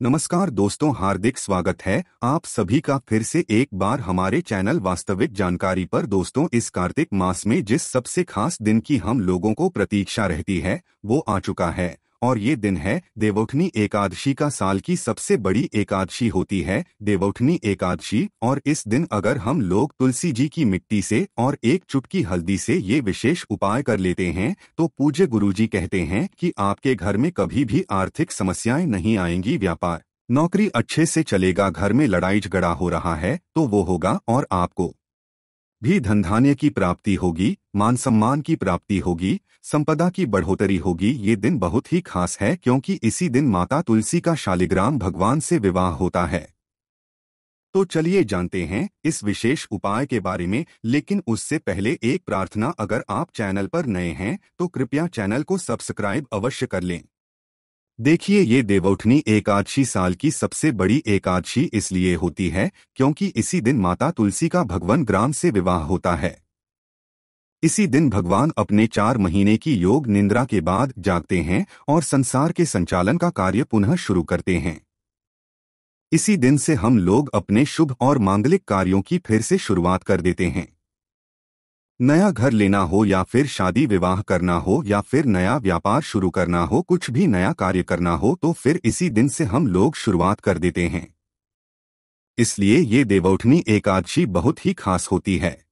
नमस्कार दोस्तों, हार्दिक स्वागत है आप सभी का फिर से एक बार हमारे चैनल वास्तविक जानकारी पर। दोस्तों, इस कार्तिक मास में जिस सबसे खास दिन की हम लोगों को प्रतीक्षा रहती है वो आ चुका है और ये दिन है देवउठनी एकादशी का। साल की सबसे बड़ी एकादशी होती है देवउठनी एकादशी। और इस दिन अगर हम लोग तुलसी जी की मिट्टी से और एक चुटकी हल्दी से ये विशेष उपाय कर लेते हैं तो पूज्य गुरुजी कहते हैं कि आपके घर में कभी भी आर्थिक समस्याएं नहीं आएंगी, व्यापार नौकरी अच्छे से चलेगा, घर में लड़ाई झगड़ा हो रहा है तो वो होगा और आपको भी धन धान्य की प्राप्ति होगी, मान सम्मान की प्राप्ति होगी, संपदा की बढ़ोतरी होगी। ये दिन बहुत ही खास है क्योंकि इसी दिन माता तुलसी का शालिग्राम भगवान से विवाह होता है। तो चलिए जानते हैं इस विशेष उपाय के बारे में, लेकिन उससे पहले एक प्रार्थना, अगर आप चैनल पर नए हैं तो कृपया चैनल को सब्सक्राइब अवश्य कर लें। देखिए, ये देवउठनी एकादशी साल की सबसे बड़ी एकादशी इसलिए होती है क्योंकि इसी दिन माता तुलसी का भगवान ग्राम से विवाह होता है। इसी दिन भगवान अपने 4 महीने की योग निद्रा के बाद जागते हैं और संसार के संचालन का कार्य पुनः शुरू करते हैं। इसी दिन से हम लोग अपने शुभ और मांगलिक कार्यों की फिर से शुरुआत कर देते हैं। नया घर लेना हो या फिर शादी विवाह करना हो या फिर नया व्यापार शुरू करना हो, कुछ भी नया कार्य करना हो तो फिर इसी दिन से हम लोग शुरुआत कर देते हैं। इसलिए ये देवउठनी एकादशी बहुत ही खास होती है।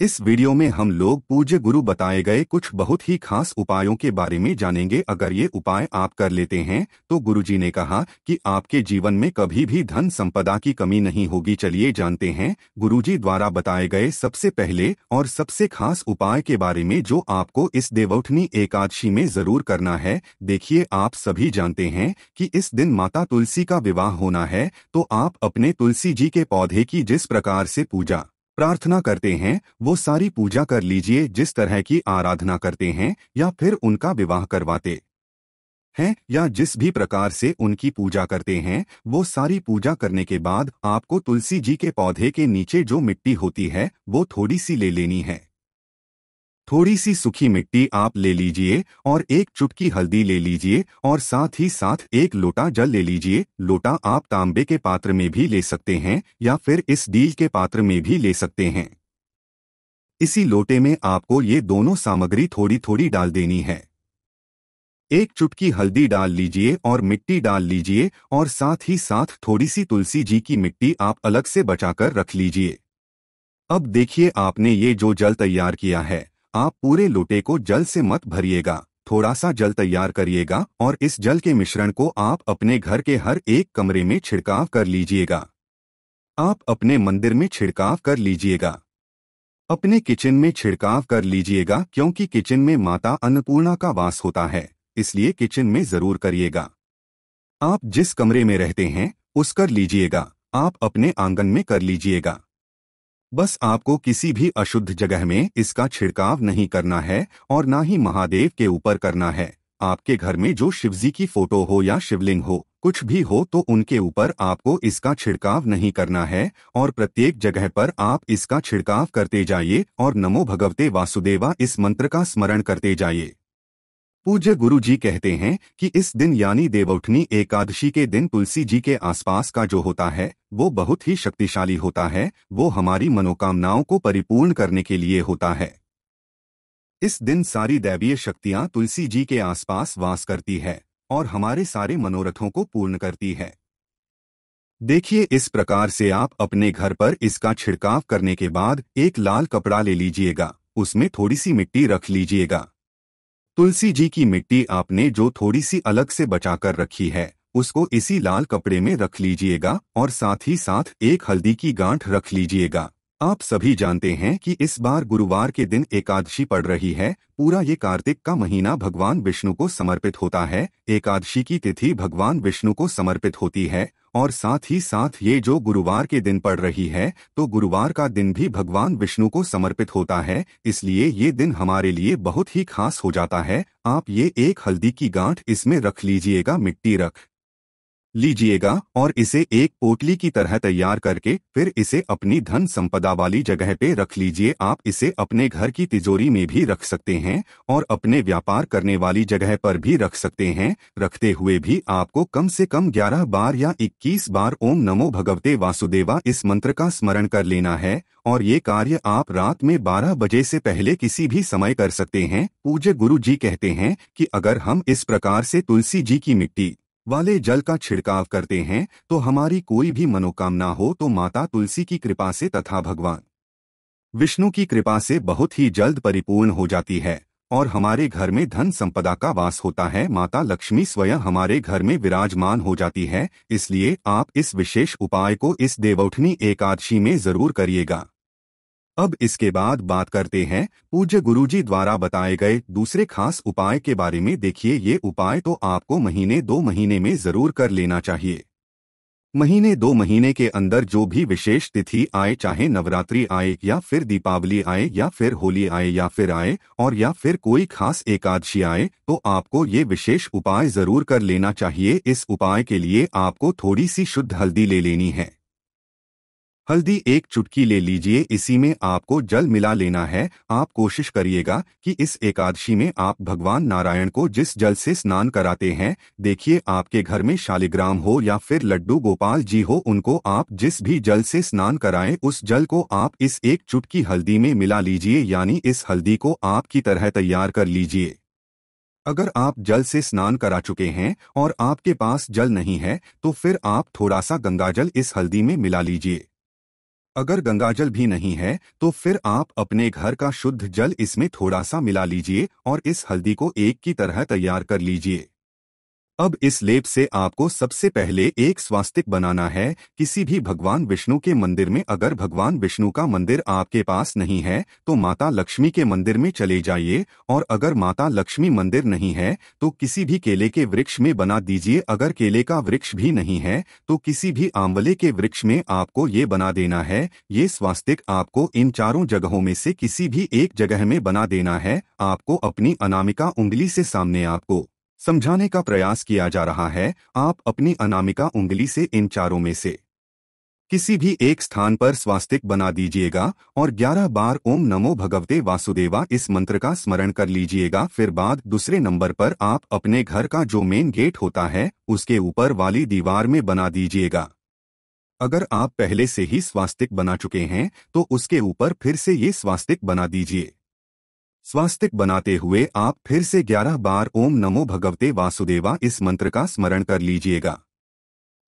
इस वीडियो में हम लोग पूज्य गुरु बताए गए कुछ बहुत ही खास उपायों के बारे में जानेंगे। अगर ये उपाय आप कर लेते हैं तो गुरुजी ने कहा कि आपके जीवन में कभी भी धन संपदा की कमी नहीं होगी। चलिए जानते हैं गुरुजी द्वारा बताए गए सबसे पहले और सबसे खास उपाय के बारे में जो आपको इस देवउठनी एकादशी में जरूर करना है। देखिए, आप सभी जानते हैं कि इस दिन माता तुलसी का विवाह होना है, तो आप अपने तुलसी जी के पौधे की जिस प्रकार से पूजा प्रार्थना करते हैं वो सारी पूजा कर लीजिए। जिस तरह की आराधना करते हैं या फिर उनका विवाह करवाते हैं या जिस भी प्रकार से उनकी पूजा करते हैं, वो सारी पूजा करने के बाद आपको तुलसी जी के पौधे के नीचे जो मिट्टी होती है वो थोड़ी सी ले लेनी है। थोड़ी सी सूखी मिट्टी आप ले लीजिए और एक चुटकी हल्दी ले लीजिए और साथ ही साथ एक लोटा जल ले लीजिए। लोटा आप तांबे के पात्र में भी ले सकते हैं या फिर इस स्टील के पात्र में भी ले सकते हैं। इसी लोटे में आपको ये दोनों सामग्री थोड़ी थोड़ी डाल देनी है। एक चुटकी हल्दी डाल लीजिए और मिट्टी डाल लीजिए और साथ ही साथ थोड़ी सी तुलसी जी की मिट्टी आप अलग से बचाकर रख लीजिए। अब देखिए, आपने ये जो जल तैयार किया है, आप पूरे लोटे को जल से मत भरिएगा, थोड़ा सा जल तैयार करिएगा और इस जल के मिश्रण को आप अपने घर के हर एक कमरे में छिड़काव कर लीजिएगा। आप अपने मंदिर में छिड़काव कर लीजिएगा, अपने किचन में छिड़काव कर लीजिएगा क्योंकि किचन में माता अन्नपूर्णा का वास होता है, इसलिए किचन में जरूर करिएगा। आप जिस कमरे में रहते हैं उस कर लीजिएगा, आप अपने आंगन में कर लीजिएगा। बस आपको किसी भी अशुद्ध जगह में इसका छिड़काव नहीं करना है और ना ही महादेव के ऊपर करना है। आपके घर में जो शिवजी की फोटो हो या शिवलिंग हो, कुछ भी हो, तो उनके ऊपर आपको इसका छिड़काव नहीं करना है और प्रत्येक जगह पर आप इसका छिड़काव करते जाइए और नमो भगवते वासुदेवा इस मंत्र का स्मरण करते जाइए। पूज्य गुरु जी कहते हैं कि इस दिन यानी देवउठनी एकादशी के दिन तुलसी जी के आसपास का जो होता है वो बहुत ही शक्तिशाली होता है। वो हमारी मनोकामनाओं को परिपूर्ण करने के लिए होता है। इस दिन सारी दैवीय शक्तियां तुलसी जी के आसपास वास करती है और हमारे सारे मनोरथों को पूर्ण करती है। देखिए, इस प्रकार से आप अपने घर पर इसका छिड़काव करने के बाद एक लाल कपड़ा ले लीजिएगा, उसमें थोड़ी सी मिट्टी रख लीजिएगा। तुलसी जी की मिट्टी आपने जो थोड़ी सी अलग से बचाकर रखी है उसको इसी लाल कपड़े में रख लीजिएगा और साथ ही साथ एक हल्दी की गांठ रख लीजिएगा। आप सभी जानते हैं कि इस बार गुरुवार के दिन एकादशी पड़ रही है। पूरा ये कार्तिक का महीना भगवान विष्णु को समर्पित होता है। एकादशी की तिथि भगवान विष्णु को समर्पित होती है और साथ ही साथ ये जो गुरुवार के दिन पड़ रही है तो गुरुवार का दिन भी भगवान विष्णु को समर्पित होता है, इसलिए ये दिन हमारे लिए बहुत ही खास हो जाता है। आप ये एक हल्दी की गांठ इसमें रख लीजिएगा, मिट्टी रख लीजिएगा और इसे एक पोटली की तरह तैयार करके फिर इसे अपनी धन संपदा वाली जगह पे रख लीजिए। आप इसे अपने घर की तिजोरी में भी रख सकते हैं और अपने व्यापार करने वाली जगह पर भी रख सकते हैं। रखते हुए भी आपको कम से कम 11 बार या 21 बार ओम नमो भगवते वासुदेवा इस मंत्र का स्मरण कर लेना है। और ये कार्य आप रात में 12 बजे से पहले किसी भी समय कर सकते हैं। पूज्य गुरु जी कहते हैं कि अगर हम इस प्रकार से तुलसी जी की मिट्टी वाले जल का छिड़काव करते हैं तो हमारी कोई भी मनोकामना हो तो माता तुलसी की कृपा से तथा भगवान विष्णु की कृपा से बहुत ही जल्द परिपूर्ण हो जाती है और हमारे घर में धन संपदा का वास होता है। माता लक्ष्मी स्वयं हमारे घर में विराजमान हो जाती है। इसलिए आप इस विशेष उपाय को इस देवउठनी एकादशी में जरूर करिएगा। अब इसके बाद बात करते हैं पूज्य गुरुजी द्वारा बताए गए दूसरे खास उपाय के बारे में। देखिए, ये उपाय तो आपको महीने 2 महीने में जरूर कर लेना चाहिए। महीने 2 महीने के अंदर जो भी विशेष तिथि आए, चाहे नवरात्रि आए या फिर दीपावली आए या फिर होली आए या फिर आए और या फिर कोई खास एकादशी आए, तो आपको ये विशेष उपाय जरूर कर लेना चाहिए। इस उपाय के लिए आपको थोड़ी सी शुद्ध हल्दी ले लेनी है। हल्दी एक चुटकी ले लीजिए, इसी में आपको जल मिला लेना है। आप कोशिश करिएगा कि इस एकादशी में आप भगवान नारायण को जिस जल से स्नान कराते हैं, देखिए आपके घर में शालिग्राम हो या फिर लड्डू गोपाल जी हो, उनको आप जिस भी जल से स्नान कराएं उस जल को आप इस एक चुटकी हल्दी में मिला लीजिए, यानी इस हल्दी को आप की तरह तैयार कर लीजिए। अगर आप जल से स्नान करा चुके हैं और आपके पास जल नहीं है तो फिर आप थोड़ा सा गंगाजल इस हल्दी में मिला लीजिए। अगर गंगाजल भी नहीं है तो फिर आप अपने घर का शुद्ध जल इसमें थोड़ा सा मिला लीजिए और इस हल्दी को एक की तरह तैयार कर लीजिए। अब इस लेप से आपको सबसे पहले एक स्वास्तिक बनाना है किसी भी भगवान विष्णु के मंदिर में। अगर भगवान विष्णु का मंदिर आपके पास नहीं है तो माता लक्ष्मी के मंदिर में चले जाइए, और अगर माता लक्ष्मी मंदिर नहीं है तो किसी भी केले के वृक्ष में बना दीजिए। अगर केले का वृक्ष भी नहीं है तो किसी भी आंवले के वृक्ष में आपको ये बना देना है। ये स्वास्तिक आपको इन चारों जगहों में से किसी भी एक जगह में बना देना है। आपको अपनी अनामिका उंगली से सामने आपको समझाने का प्रयास किया जा रहा है। आप अपनी अनामिका उंगली से इन चारों में से किसी भी एक स्थान पर स्वास्तिक बना दीजिएगा और 11 बार ओम नमो भगवते वासुदेवा इस मंत्र का स्मरण कर लीजिएगा। फिर बाद दूसरे नंबर पर आप अपने घर का जो मेन गेट होता है उसके ऊपर वाली दीवार में बना दीजिएगा। अगर आप पहले से ही स्वास्तिक बना चुके हैं तो उसके ऊपर फिर से ये स्वास्तिक बना दीजिए। स्वास्तिक बनाते हुए आप फिर से 11 बार ओम नमो भगवते वासुदेवा इस मंत्र का स्मरण कर लीजिएगा।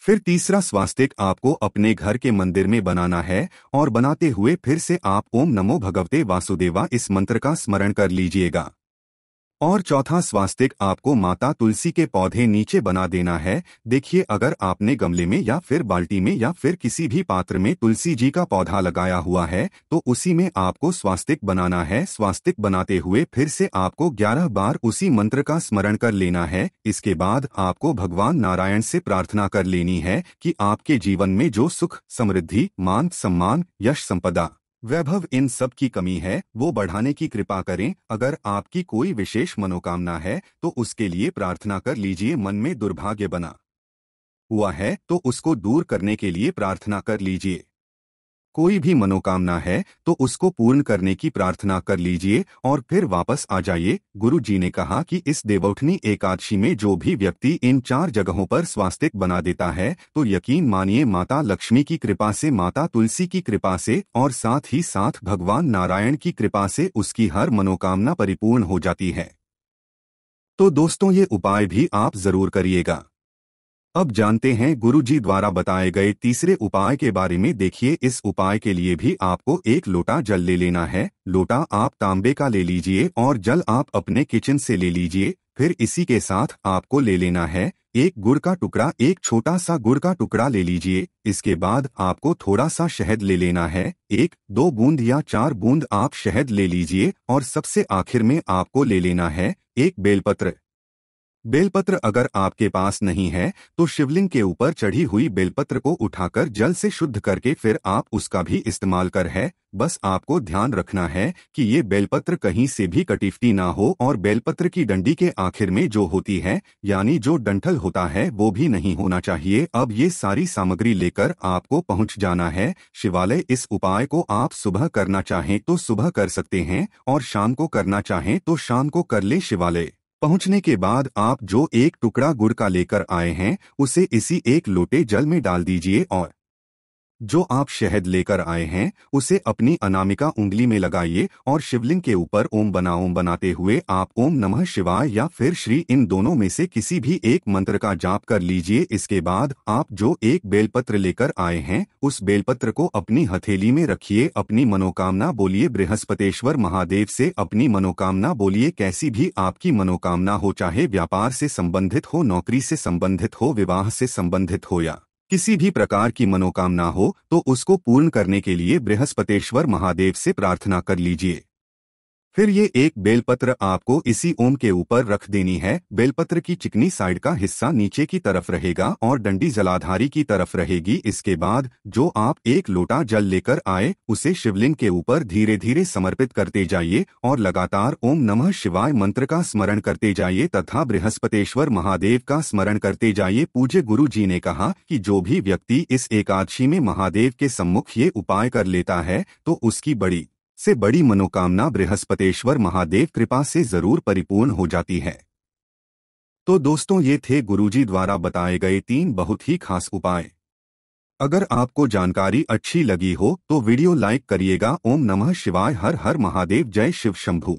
फिर तीसरा स्वास्तिक आपको अपने घर के मंदिर में बनाना है और बनाते हुए फिर से आप ओम नमो भगवते वासुदेवा इस मंत्र का स्मरण कर लीजिएगा। और चौथा स्वास्तिक आपको माता तुलसी के पौधे नीचे बना देना है। देखिए, अगर आपने गमले में या फिर बाल्टी में या फिर किसी भी पात्र में तुलसी जी का पौधा लगाया हुआ है तो उसी में आपको स्वास्तिक बनाना है। स्वास्तिक बनाते हुए फिर से आपको 11 बार उसी मंत्र का स्मरण कर लेना है। इसके बाद आपको भगवान नारायण से प्रार्थना कर लेनी है कि आपके जीवन में जो सुख, समृद्धि, मान सम्मान, यश, संपदा, वैभव इन सब की कमी है वो बढ़ाने की कृपा करें। अगर आपकी कोई विशेष मनोकामना है तो उसके लिए प्रार्थना कर लीजिए। मन में दुर्भाग्य बना हुआ है तो उसको दूर करने के लिए प्रार्थना कर लीजिए। कोई भी मनोकामना है तो उसको पूर्ण करने की प्रार्थना कर लीजिए और फिर वापस आ जाइए। गुरु जी ने कहा कि इस देवउठनी एकादशी में जो भी व्यक्ति इन 4 जगहों पर स्वास्तिक बना देता है तो यकीन मानिए माता लक्ष्मी की कृपा से, माता तुलसी की कृपा से और साथ ही साथ भगवान नारायण की कृपा से उसकी हर मनोकामना परिपूर्ण हो जाती है। तो दोस्तों, ये उपाय भी आप जरूर करिएगा। अब जानते हैं गुरुजी द्वारा बताए गए तीसरे उपाय के बारे में। देखिए, इस उपाय के लिए भी आपको एक लोटा जल ले लेना है। लोटा आप तांबे का ले लीजिए और जल आप अपने किचन से ले लीजिए। फिर इसी के साथ आपको ले लेना है एक गुड़ का टुकड़ा, एक छोटा सा गुड़ का टुकड़ा ले लीजिए। इसके बाद आपको थोड़ा सा शहद ले लेना है, 1-2 बूंद या 4 बूंद आप शहद ले लीजिए। और सबसे आखिर में आपको ले लेना है एक बेलपत्र। बेलपत्र अगर आपके पास नहीं है तो शिवलिंग के ऊपर चढ़ी हुई बेलपत्र को उठाकर जल से शुद्ध करके फिर आप उसका भी इस्तेमाल कर है। बस आपको ध्यान रखना है कि ये बेलपत्र कहीं से भी कटीफटी ना हो और बेलपत्र की डंडी के आखिर में जो होती है यानी जो डंठल होता है वो भी नहीं होना चाहिए। अब ये सारी सामग्री लेकर आपको पहुंच जाना है शिवालय। इस उपाय को आप सुबह करना चाहें तो सुबह कर सकते हैं और शाम को करना चाहें तो शाम को कर ले। शिवालय पहुंचने के बाद आप जो एक टुकड़ा गुड़ का लेकर आए हैं उसे इसी एक लोटे जल में डाल दीजिए और जो आप शहद लेकर आए हैं उसे अपनी अनामिका उंगली में लगाइए और शिवलिंग के ऊपर ओम बनाते हुए आप ओम नमः शिवाय या फिर श्री इन दोनों में से किसी भी एक मंत्र का जाप कर लीजिए। इसके बाद आप जो एक बेलपत्र लेकर आए हैं उस बेलपत्र को अपनी हथेली में रखिए। अपनी मनोकामना बोलिए, बृहस्पतेश्वर महादेव से अपनी मनोकामना बोलिए। कैसी भी आपकी मनोकामना हो, चाहे व्यापार से संबंधित हो, नौकरी से संबंधित हो, विवाह से संबंधित हो या किसी भी प्रकार की मनोकामना हो, तो उसको पूर्ण करने के लिए बृहस्पतेश्वर महादेव से प्रार्थना कर लीजिए। फिर ये एक बेलपत्र आपको इसी ओम के ऊपर रख देनी है। बेलपत्र की चिकनी साइड का हिस्सा नीचे की तरफ रहेगा और डंडी जलाधारी की तरफ रहेगी। इसके बाद जो आप एक लोटा जल लेकर आए उसे शिवलिंग के ऊपर धीरे धीरे समर्पित करते जाइए और लगातार ओम नमः शिवाय मंत्र का स्मरण करते जाइए तथा बृहस्पतेश्वर महादेव का स्मरण करते जाइए। पूज्य गुरु जी ने कहा कि जो भी व्यक्ति इस एकादशी में महादेव के सम्मुख ये उपाय कर लेता है तो उसकी बड़ी से बड़ी मनोकामना बृहस्पतेश्वर महादेव कृपा से जरूर परिपूर्ण हो जाती है। तो दोस्तों, ये थे गुरुजी द्वारा बताए गए 3 बहुत ही खास उपाय। अगर आपको जानकारी अच्छी लगी हो तो वीडियो लाइक करिएगा। ओम नमः शिवाय, हर हर महादेव, जय शिव शंभू।